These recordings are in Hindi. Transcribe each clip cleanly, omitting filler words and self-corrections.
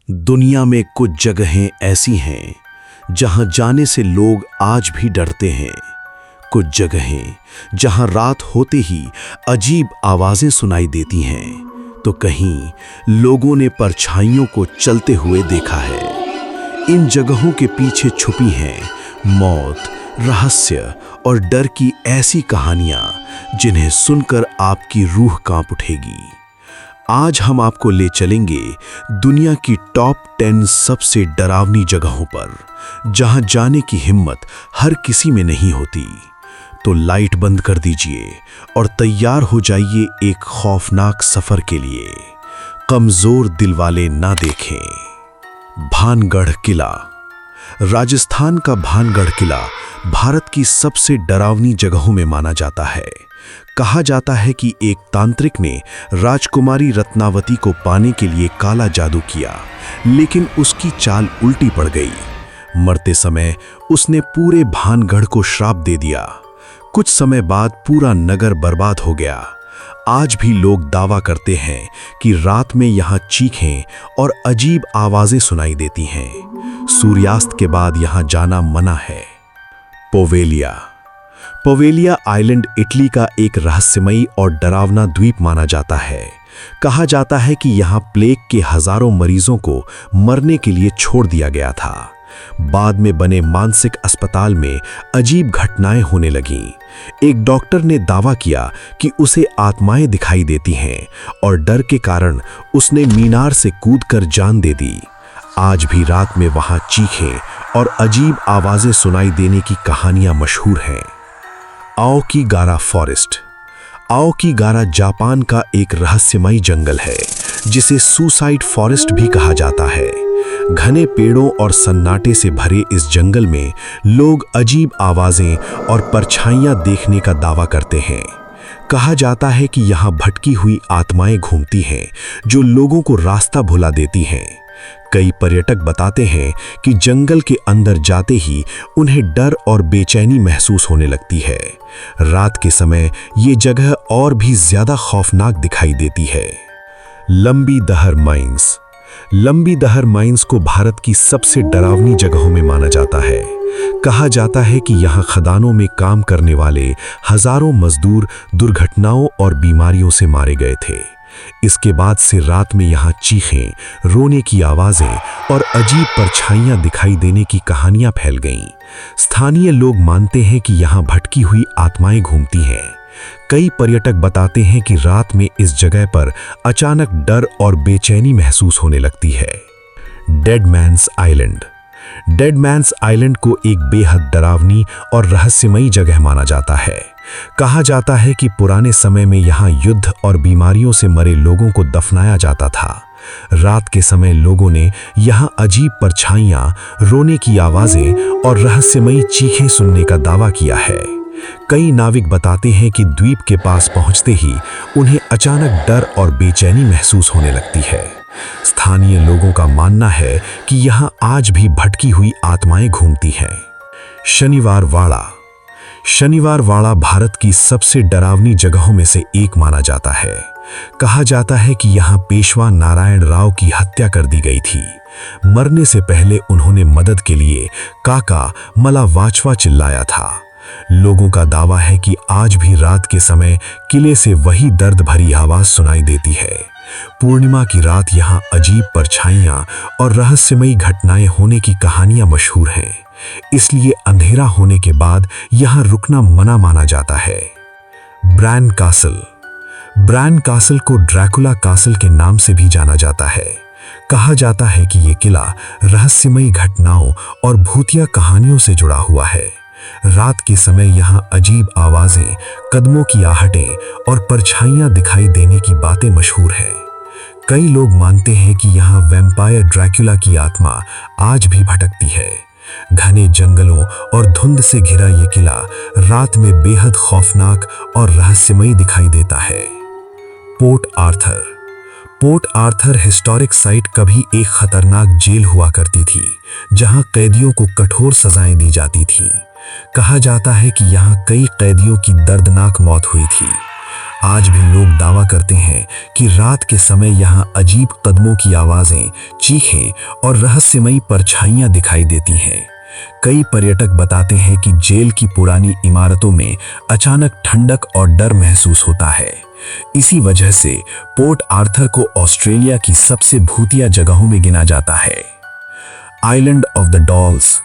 दुनिया में कुछ जगहें ऐसी हैं जहां जाने से लोग आज भी डरते हैं। कुछ जगहें जहां रात होते ही अजीब आवाजें सुनाई देती हैं, तो कहीं लोगों ने परछाइयों को चलते हुए देखा है। इन जगहों के पीछे छुपी हैं मौत, रहस्य और डर की ऐसी कहानियां जिन्हें सुनकर आपकी रूह कांप उठेगी। आज हम आपको ले चलेंगे दुनिया की टॉप 10 सबसे डरावनी जगहों पर, जहां जाने की हिम्मत हर किसी में नहीं होती। तो लाइट बंद कर दीजिए और तैयार हो जाइए एक खौफनाक सफर के लिए। कमजोर दिल वाले ना देखें। भानगढ़ किला। राजस्थान का भानगढ़ किला भारत की सबसे डरावनी जगहों में माना जाता है। कहा जाता है कि एक तांत्रिक ने राजकुमारी रत्नावती को पाने के लिए काला जादू किया, लेकिन उसकी चाल उल्टी पड़ गई। मरते समय उसने पूरे भानगढ़ को श्राप दे दिया। कुछ समय बाद पूरा नगर बर्बाद हो गया। आज भी लोग दावा करते हैं कि रात में यहाँ चीखें और अजीब आवाजें सुनाई देती हैं। सूर्यास्त के बाद यहाँ जाना मना है। पोवेलिया। पोवेलिया आइलैंड इटली का एक रहस्यमयी और डरावना द्वीप माना जाता है। कहा जाता है कि यहाँ प्लेग के हजारों मरीजों को मरने के लिए छोड़ दिया गया था। बाद में बने मानसिक अस्पताल में अजीब घटनाएं होने लगीं। एक डॉक्टर ने दावा किया कि उसे आत्माएं दिखाई देती हैं और डर के कारण उसने मीनार से कूदकर जान दे दी। आज भी रात में वहां चीखें और अजीब आवाजें सुनाई देने की कहानियां मशहूर हैं। आओकीगारा फॉरेस्ट। आओकीगारा जापान का एक रहस्यमयी जंगल है, जिसे सुसाइड फॉरेस्ट भी कहा जाता है। घने पेड़ों और सन्नाटे से भरे इस जंगल में लोग अजीब आवाजें और परछाइयां देखने का दावा करते हैं। कहा जाता है कि यहाँ भटकी हुई आत्माएं घूमती हैं, जो लोगों को रास्ता भुला देती हैं। कई पर्यटक बताते हैं कि जंगल के अंदर जाते ही उन्हें डर और बेचैनी महसूस होने लगती है। रात के समय ये जगह और भी ज्यादा खौफनाक दिखाई देती है। लंबी दहर माइंस। लंबी दहर माइंस को भारत की सबसे डरावनी जगहों में माना जाता है। कहा जाता है कि यहाँ खदानों में काम करने वाले हजारों मजदूर दुर्घटनाओं और बीमारियों से मारे गए थे। इसके बाद से रात में यहाँ चीखें, रोने की आवाजें और अजीब परछाइयां दिखाई देने की कहानियां फैल गईं। स्थानीय लोग मानते हैं कि यहाँ भटकी हुई आत्माएं घूमती हैं। कई पर्यटक बताते हैं कि रात में इस जगह पर अचानक डर और बेचैनी महसूस होने लगती है। Dead Man's Island. Dead Man's Island को एक बेहद डरावनी और रहस्यमयी जगह माना जाता है। कहा जाता है कि पुराने समय में यहाँ युद्ध और बीमारियों से मरे लोगों को दफनाया जाता था। रात के समय लोगों ने यहाँ अजीब परछाइयां, रोने की आवाजें और रहस्यमयी चीखें सुनने का दावा किया है। कई नाविक बताते हैं कि द्वीप के पास पहुंचते ही उन्हें अचानक डर और बेचैनी महसूस होने लगती है। स्थानीय लोगों का मानना है कि यहाँ आज भी भटकी हुई आत्माएं घूमती हैं। शनिवार वाड़ा। शनिवार वाड़ा भारत की सबसे डरावनी जगहों में से एक माना जाता है। कहा जाता है कि यहाँ पेशवा नारायण राव की हत्या कर दी गई थी। मरने से पहले उन्होंने मदद के लिए काका मला वाचवा चिल्लाया था। लोगों का दावा है कि आज भी रात के समय किले से वही दर्द भरी आवाज सुनाई देती है। पूर्णिमा की रात यहाँ अजीब परछाइयां और रहस्यमयी घटनाएं होने की कहानियां मशहूर हैं। इसलिए अंधेरा होने के बाद यहाँ रुकना मना माना जाता है। Bran Castle. ब्रैन कासल को ड्रैकुला कासल के नाम से भी जाना जाता है। कहा जाता है कि ये किला रहस्यमयी घटनाओं और भूतिया कहानियों से जुड़ा हुआ है। रात के समय यहाँ अजीब आवाजें, कदमों की आहटें और परछाइयां दिखाई देने की बातें मशहूर हैं। कई लोग मानते हैं कि यहाँ वैम्पायर ड्रैकुला की आत्मा आज भी भटकती है। घने जंगलों और धुंध से घिरा ये किला रात में बेहद खौफनाक और रहस्यमयी दिखाई देता है। Port Arthur. Port Arthur historic site कभी एक खतरनाक जेल हुआ करती थी, जहां कैदियों को कठोर सजाएं दी जाती थीं। कहा जाता है कि यहाँ कई कैदियों की दर्दनाक मौत हुई थी। आज भी लोग दावा करते हैं कि रात के समय यहाँ अजीब कदमों की आवाजें, चीखें और रहस्यमयी परछाइयां दिखाई देती हैं। कई पर्यटक बताते हैं कि जेल की पुरानी इमारतों में अचानक ठंडक और डर महसूस होता है। इसी वजह से पोर्ट आर्थर को ऑस्ट्रेलिया की सबसे भूतिया जगहों में गिना जाता है। Island of the dolls.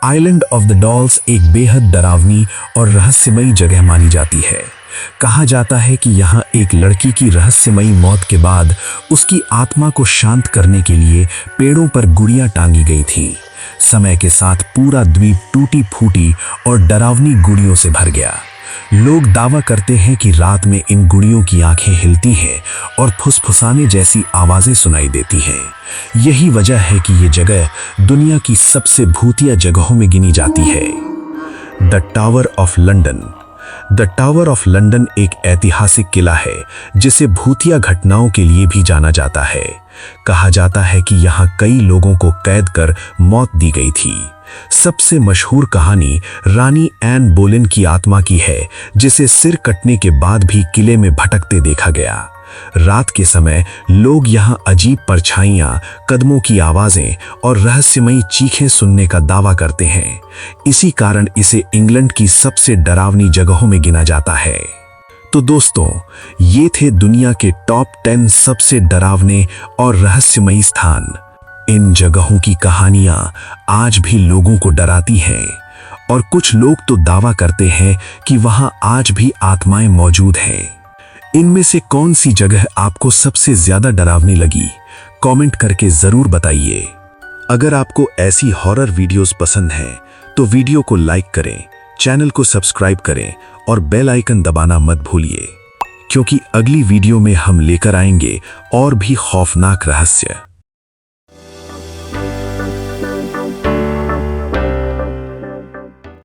Island of the dolls एक बेहद डरावनी और रहस्यमयी जगह मानी जाती है। कहा जाता है कि यहाँ एक लड़की की रहस्यमयी मौत के बाद उसकी आत्मा को शांत करने के लिए पेड़ों पर गुड़ियां टांगी गई थी। समय के साथ पूरा द्वीप टूटी फूटी और डरावनी गुड़ियों से भर गया। लोग दावा करते हैं कि रात में इन गुड़ियों की आंखें हिलती हैं और फुसफुसाने जैसी आवाजें सुनाई देती हैं। यही वजह है कि ये जगह दुनिया की सबसे भूतिया जगहों में गिनी जाती है। The tower of London. The tower of London एक ऐतिहासिक किला है जिसे भूतिया घटनाओं के लिए भी जाना जाता है। कहा जाता है कि यहाँ कई लोगों को कैद कर मौत दी गई थी। सबसे मशहूर कहानी रानी एन बोलेन की आत्मा की है, जिसे सिर कटने के बाद भी किले में भटकते देखा गया। रात के समय लोग यहाँ अजीब परछाइयां, कदमों की आवाजें और रहस्यमयी चीखें सुनने का दावा करते हैं। इसी कारण इसे इंग्लैंड की सबसे डरावनी जगहों में गिना जाता है। तो दोस्तों, ये थे दुनिया के टॉप 10 सबसे डरावने और रहस्यमयी स्थान। इन जगहों की कहानियां आज भी लोगों को डराती हैं और कुछ लोग तो दावा करते हैं कि वहां आज भी आत्माएं मौजूद हैं। इनमें से कौन सी जगह आपको सबसे ज्यादा डरावनी लगी? कमेंट करके जरूर बताइए। अगर आपको ऐसी हॉरर वीडियोस पसंद हैं तो वीडियो को लाइक करें, चैनल को सब्सक्राइब करें और बेल आइकन दबाना मत भूलिए, क्योंकि अगली वीडियो में हम लेकर आएंगे और भी खौफनाक रहस्य।